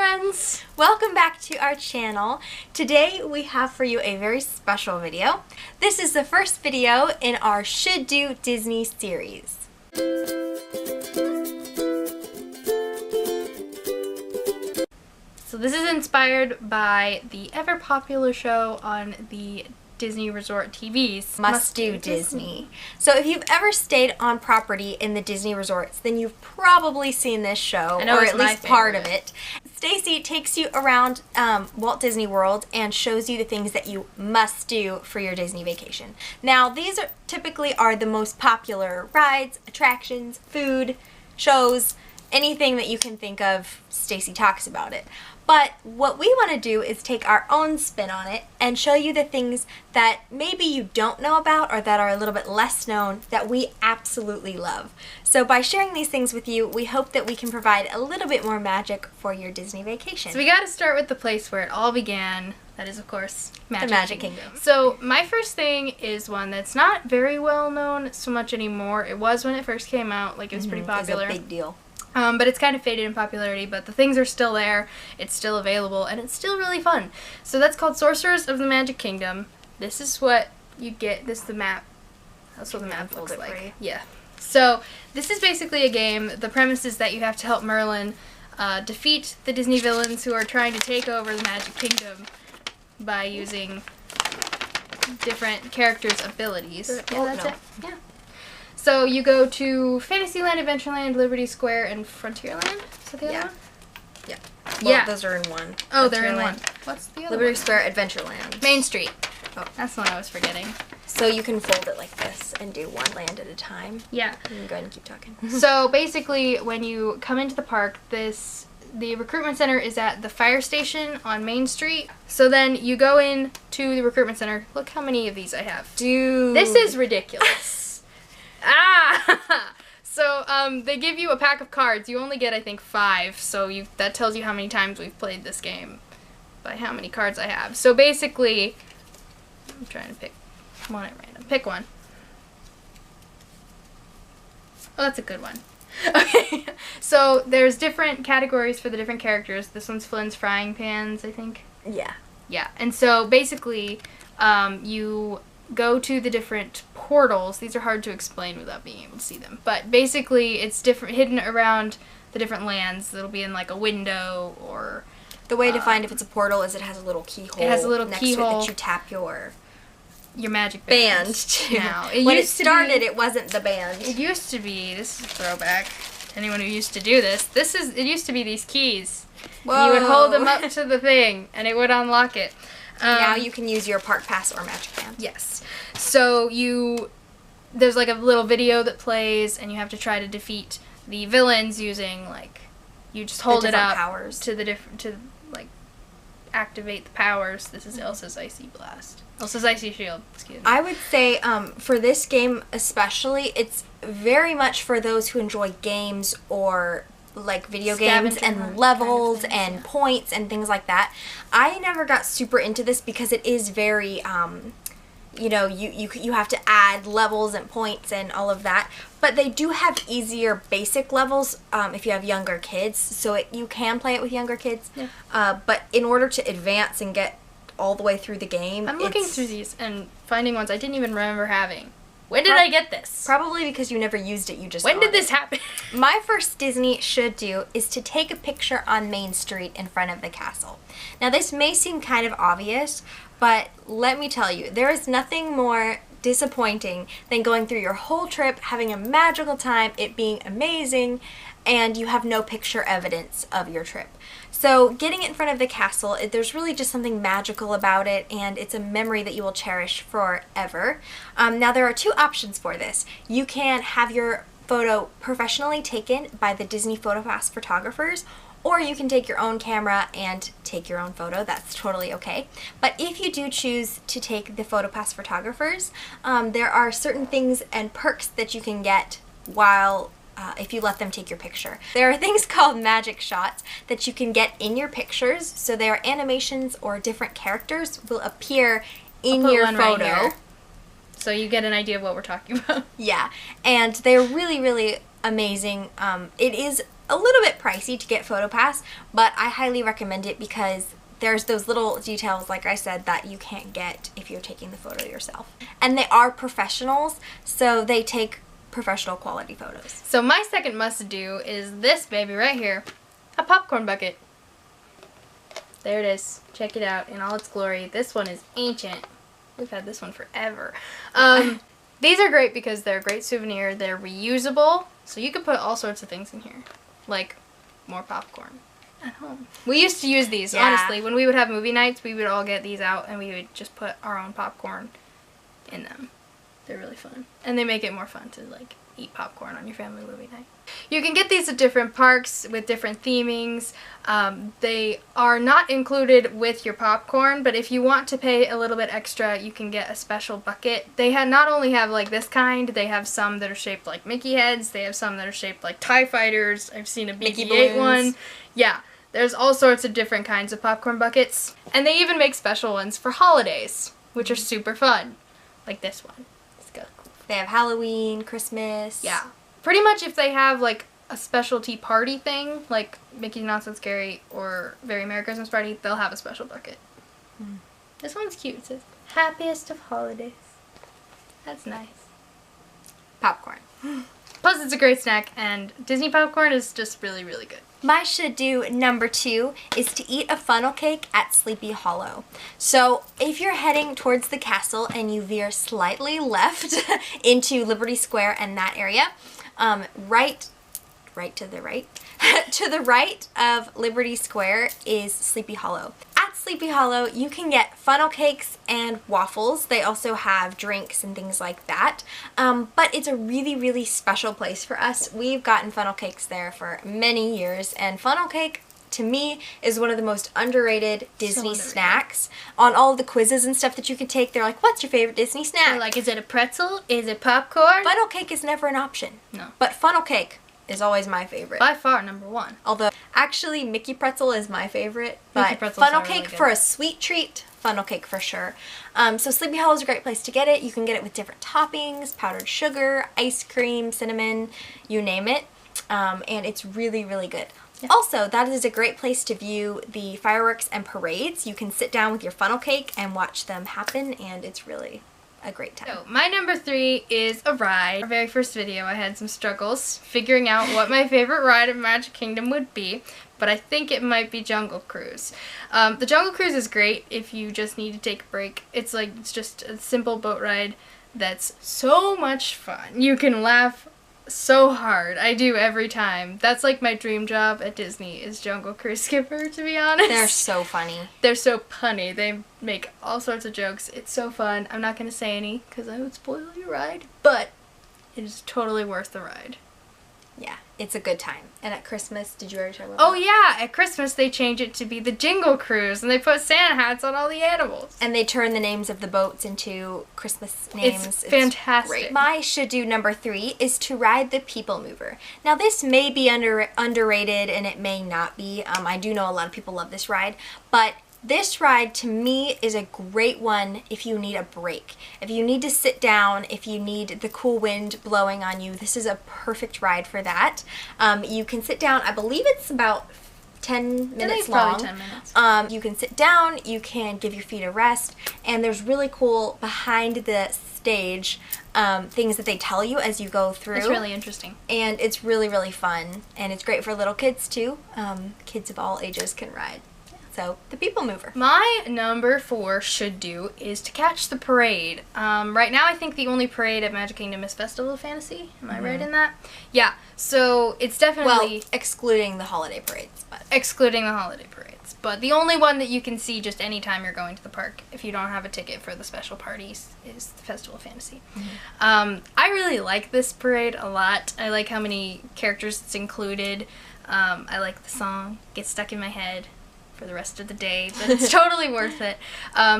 friends! Welcome back to our channel. Today we have for you a very special video. This is the first video in our Should Do Disney series. So this is inspired by the ever popular show on the Disney Resort TVs, Must Do Disney. So if you've ever stayed on property in the Disney resorts, then you've probably seen this show, or at least part of it. Stacy takes you around Walt Disney World and shows you the things that you must do for your Disney vacation. Now, these are typically the most popular rides, attractions, food, shows, anything that you can think of. Stacy talks about it. But what we want to do is take our own spin on it and show you the things that maybe you don't know about or that are a little bit less known that we absolutely love. So by sharing these things with you, we hope that we can provide a little bit more magic for your Disney vacation. So we got to start with the place where it all began. That is, of course, the Magic Kingdom. So my first thing is one that's not very well known so much anymore. It was when it first came out. Like, it was pretty popular. It's a big deal. But it's kind of faded in popularity, but the things are still there, it's still available, and it's still really fun. So that's called Sorcerers of the Magic Kingdom. This is what you get. This is the map. That's what the map looks like. Yeah. So this is basically a game. The premise is that you have to help Merlin defeat the Disney villains who are trying to take over the Magic Kingdom by using different characters' abilities. Yeah, that's it. Yeah. So you go to Fantasyland, Adventureland, Liberty Square, and Frontierland? Is that the other one? Yeah. Well, those are in one. Oh, they're in one. What's the other Liberty one? Square, Adventureland. Main Street. Oh. That's the one I was forgetting. So you can fold it like this and do one land at a time. Yeah. You can go ahead and keep talking. So basically, when you come into the park, the recruitment center is at the fire station on Main Street. So then you go in to the recruitment center. Look how many of these I have. Dude. This is ridiculous. So they give you a pack of cards. You only get, I think, 5. So that tells you how many times we've played this game by how many cards I have. So basically, I'm trying to pick one at random. Pick one. Oh, that's a good one. Okay. So there's different categories for the different characters. This one's Flynn's Frying Pans, I think. Yeah. Yeah. And so basically, you go to the different portals. These are hard to explain without being able to see them. But basically, it's hidden around the different lands. It'll be in like a window or... The way to find if it's a portal is it has a little keyhole. It has a little next keyhole to it that you tap your magic band to. Now, when it started, it wasn't the band. It used to be. This is a throwback. Anyone who used to do this. It used to be these keys. Whoa. You would hold them up to the thing, and it would unlock it. Now you can use your Park Pass or Magic Band. Yes. So there's like a little video that plays, and you have to try to defeat the villains using you just hold it up powers. to activate the powers. This is Elsa's Icy Blast. Elsa's Icy Shield. Excuse me. I would say for this game especially, it's very much for those who enjoy games or like video games and levels and points and things like that. I never got super into this because it is very you have to add levels and points and all of that, but they do have easier basic levels if you have younger kids, so you can play it with younger kids. Yeah. But in order to advance and get all the way through the game, I'm looking through these and finding ones I didn't even remember having. When did I get this? Probably because you never used it, you just When did this happen? My first Disney should do is to take a picture on Main Street in front of the castle. Now this may seem kind of obvious, but let me tell you, there is nothing more disappointing than going through your whole trip, having a magical time, it being amazing, and you have no picture evidence of your trip. So getting it in front of the castle, there's really just something magical about it, and it's a memory that you will cherish forever. Now there are 2 options for this. You can have your photo professionally taken by the Disney PhotoPass photographers, or you can take your own camera and take your own photo. That's totally okay. But if you do choose to take the PhotoPass photographers, there are certain things and perks that you can get while if you let them take your picture. There are things called magic shots that you can get in your pictures, so their animations or different characters will appear in your photo. Right, so you get an idea of what we're talking about. Yeah, and they're really, really amazing. It is a little bit pricey to get PhotoPass, but I highly recommend it because there's those little details, like I said, that you can't get if you're taking the photo yourself. And they are professionals, so they take professional quality photos. So my second must-do is this baby right here, a popcorn bucket. There it is. Check it out in all its glory. This one is ancient. We've had this one forever. These are great because they're a great souvenir. They're reusable, so you could put all sorts of things in here, like more popcorn at home. We used to use these, honestly. When we would have movie nights, we would all get these out and we would just put our own popcorn in them. They're really fun. And they make it more fun to like eat popcorn on your family movie night. You can get these at different parks with different themings. They are not included with your popcorn, but if you want to pay a little bit extra, you can get a special bucket. They not only have like this kind, they have some that are shaped like Mickey heads. They have some that are shaped like TIE fighters. I've seen a BB-8 one. Yeah, there's all sorts of different kinds of popcorn buckets. And they even make special ones for holidays, which are super fun. Like this one. They have Halloween, Christmas. Yeah. Pretty much if they have like a specialty party thing, like Mickey's Not So Scary or Very Merry Christmas Party, they'll have a special bucket. This one's cute. It says, happiest of holidays. That's nice. Popcorn. Plus it's a great snack, and Disney popcorn is just really, really good. My should-do number 2 is to eat a funnel cake at Sleepy Hollow. So if you're heading towards the castle and you veer slightly left into Liberty Square and that area, to the right of Liberty Square is Sleepy Hollow. At Sleepy Hollow, you can get funnel cakes and waffles. They also have drinks and things like that. But it's a really, really special place for us. We've gotten funnel cakes there for many years, and funnel cake, to me, is one of the most underrated Disney snacks. On all of the quizzes and stuff that you can take, they're like, what's your favorite Disney snack? They're like, is it a pretzel? Is it popcorn? Funnel cake is never an option. No. But funnel cake is always my favorite. By far, number 1. Although, actually, Mickey pretzel is my favorite. But funnel cake really for a sweet treat, funnel cake for sure. So Sleepy Hollow is a great place to get it. You can get it with different toppings, powdered sugar, ice cream, cinnamon, you name it. And it's really, really good. Yeah. Also, that is a great place to view the fireworks and parades. You can sit down with your funnel cake and watch them happen, and it's really a great time. So, my number 3 is a ride. Our very first video, I had some struggles figuring out what my favorite ride at Magic Kingdom would be, but I think it might be Jungle Cruise. The Jungle Cruise is great if you just need to take a break. It's just a simple boat ride that's so much fun. You can laugh so hard. I do every time. That's like my dream job at Disney is Jungle Cruise skipper, to be honest. They're so funny. They're so punny. They make all sorts of jokes. It's so fun. I'm not going to say any because I would spoil your ride, but it is totally worth the ride. Yeah, it's a good time. And at Christmas, did you already talk about that? Oh yeah, at Christmas they change it to be the Jingle Cruise, and they put Santa hats on all the animals. And they turn the names of the boats into Christmas names. It's fantastic. Great. My should-do number 3 is to ride the People Mover. Now this may be underrated and it may not be. I do know a lot of people love this ride, but this ride, to me, is a great one if you need a break. If you need to sit down, if you need the cool wind blowing on you, this is a perfect ride for that. You can sit down, I believe it's about 10 minutes long. Probably 10 minutes. You can sit down, you can give your feet a rest, and there's really cool behind the stage things that they tell you as you go through. It's really interesting. And it's really, really fun. And it's great for little kids, too. Kids of all ages can ride. So, the People Mover. My number 4 should do is to catch the parade. Right now, I think the only parade at Magic Kingdom is Festival of Fantasy. Am I right in that? Yeah. So, it's definitely... Well, excluding the holiday parades. But excluding the holiday parades. But the only one that you can see just anytime you're going to the park, if you don't have a ticket for the special parties, is the Festival of Fantasy. I really like this parade a lot. I like how many characters it's included. I like the song. Gets stuck in my head for the rest of the day, but it's totally worth it.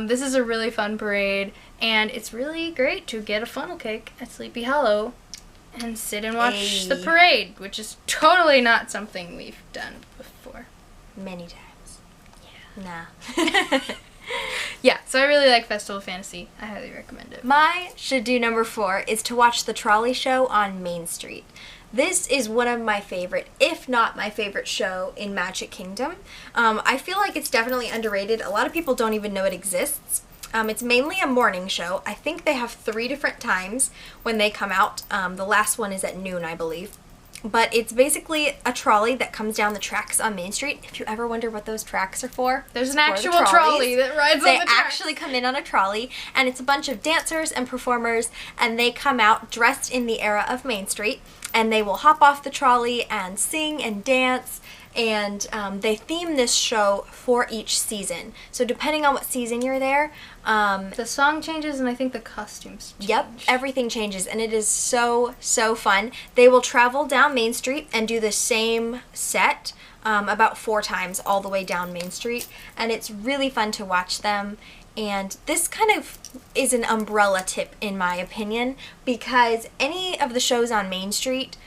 This is a really fun parade, and it's really great to get a funnel cake at Sleepy Hollow and sit and watch the parade, which is totally not something we've done before. Many times. Yeah. Nah. Yeah, so I really like Festival of Fantasy. I highly recommend it. My should-do number 4 is to watch the Trolley Show on Main Street. This is one of my favorite, if not my favorite show in Magic Kingdom. I feel like it's definitely underrated. A lot of people don't even know it exists. It's mainly a morning show. I think they have 3 different times when they come out. The last one is at noon, I believe. But it's basically a trolley that comes down the tracks on Main Street. If you ever wonder what those tracks are for, there's an actual trolley that rides on the tracks. They actually come in on a trolley, and it's a bunch of dancers and performers, and they come out dressed in the era of Main Street, and they will hop off the trolley and sing and dance. And they theme this show for each season. So depending on what season you're there, the song changes, and I think the costumes change. Yep, everything changes, and it is so, so fun. They will travel down Main Street and do the same set about 4 times all the way down Main Street, and it's really fun to watch them. And this kind of is an umbrella tip, in my opinion, because any of the shows on Main Street,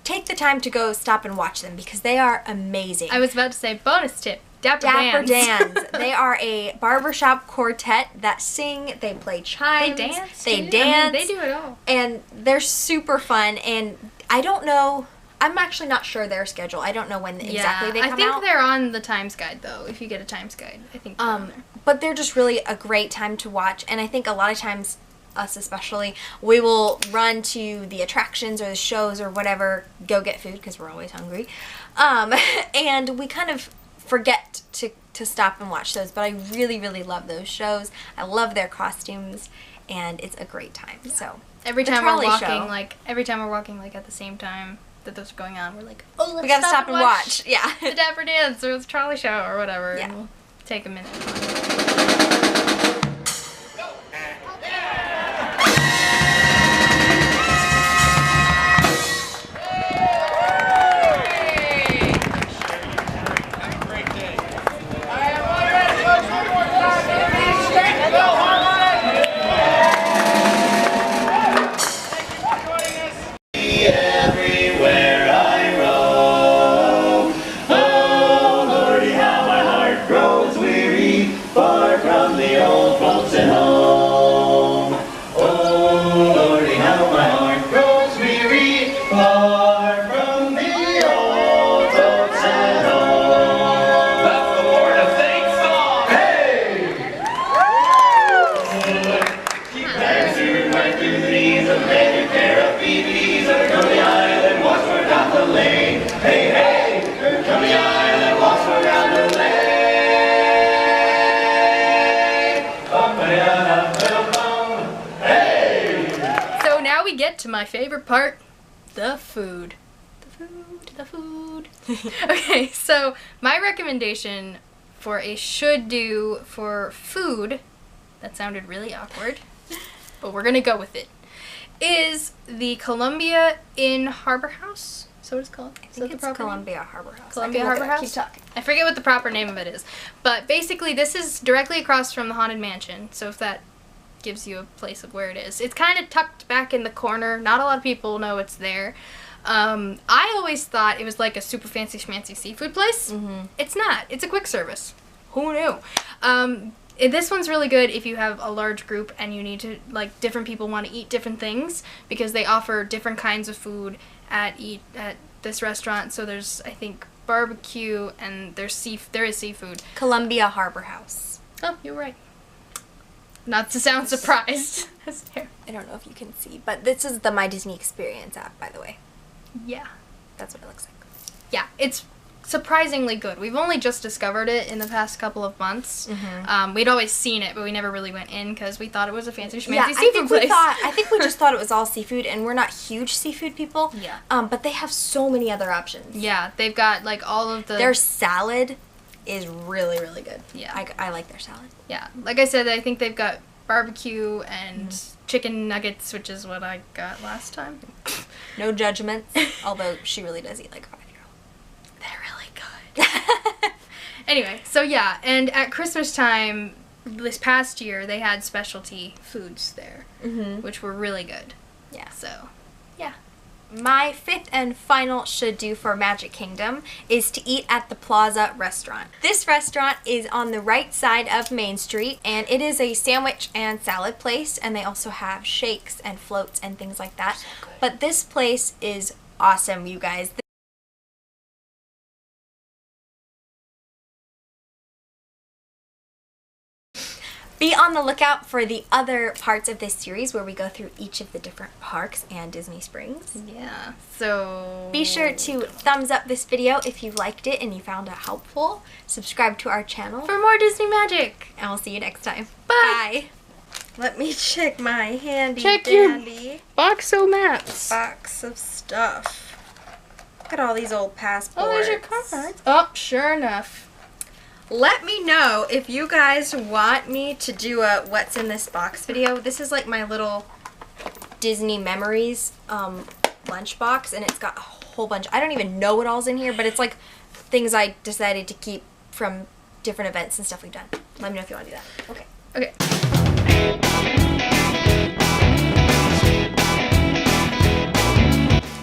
take the time to go stop and watch them because they are amazing. I was about to say bonus tip. Dapper Dans. They are a barbershop quartet that sing, they play chimes. They dance. They dance. I mean, they do it all. And they're super fun, and I don't know, I'm actually not sure their schedule. I don't know when exactly they come out. I think they're on the Times Guide, though, if you get a Times Guide. I think they're on there. But they're just really a great time to watch, and I think a lot of times, us especially, we will run to the attractions or the shows or whatever, go get food because we're always hungry, and we kind of forget to stop and watch those. But I really, really love those shows. I love their costumes, and it's a great time. So every time we're walking, like at the same time that those are going on, we're like, oh, let's we gotta stop and watch. Yeah, the Dapper Dance or the Trolley Show or whatever. Yeah, and we'll take a minute. To my favorite part, the food. The food. Okay, so my recommendation for a should do for food, that sounded really awkward, but we're gonna go with it, is the Columbia Inn Harbor House. So what it's called? I think it's Columbia Harbor House. Columbia Harbor House? Keep talking. I forget what the proper name of it is. But basically this is directly across from the Haunted Mansion, so if that gives you a place of where it is. It's kind of tucked back in the corner. Not a lot of people know it's there. I always thought it was like a super fancy schmancy seafood place. Mm-hmm. It's not. It's a quick service. Who knew? This one's really good if you have a large group and you need to, like, different people want to eat different things because they offer different kinds of food at this restaurant. So there's, I think, barbecue and there is seafood. Columbia Harbor House. Oh, you're right. Not to sound surprised. I don't know if you can see, but this is the My Disney Experience app, by the way. Yeah. That's what it looks like. Yeah, it's surprisingly good. We've only just discovered it in the past couple of months. Mm-hmm. We'd always seen it, but we never really went in because we thought it was a fancy schmancy seafood place. I think we just thought it was all seafood, and we're not huge seafood people. Yeah. But they have so many other options. Yeah, they've got, like, all of the... Their salad is really, really good. Yeah. I like their salad. Yeah. Like I said, I think they've got barbecue and chicken nuggets, which is what I got last time. No judgments, although she really does eat like a 5-year-old. They're really good. Anyway, so yeah, and at Christmas time this past year, they had specialty foods there, which were really good. Yeah. So, yeah. My fifth and final should do for Magic Kingdom is to eat at the Plaza restaurant. This restaurant is on the right side of Main Street, and it is a sandwich and salad place, and they also have shakes and floats and things like that. So but this place is awesome, you guys. Be on the lookout for the other parts of this series where we go through each of the different parks and Disney Springs. Yeah, so... Be sure to thumbs up this video if you liked it and you found it helpful. Subscribe to our channel. For more Disney magic. And we'll see you next time. Bye. Let me check my handy Check dandy box of maps. box of stuff. Look at all these old passports. Oh, there's your cards. Oh, sure enough. Let me know if you guys want me to do a what's in this box video. This is like my little Disney Memories lunchbox, and it's got a whole bunch. I don't even know what all's in here, but it's like things I decided to keep from different events and stuff we've done. Let me know if you want to do that. Okay. Okay.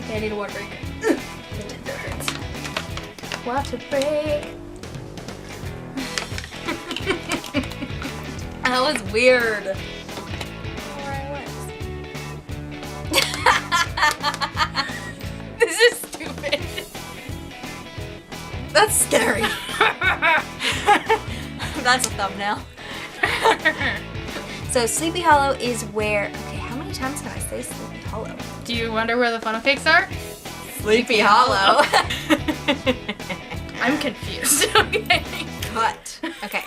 Okay, I need a water break. Water break. That was weird. This is stupid. That's scary. That's a thumbnail. So Sleepy Hollow is where... Okay, how many times can I say Sleepy Hollow? Do you wonder where the funnel cakes are? Sleepy Hollow. I'm confused. Okay. Cut. Okay.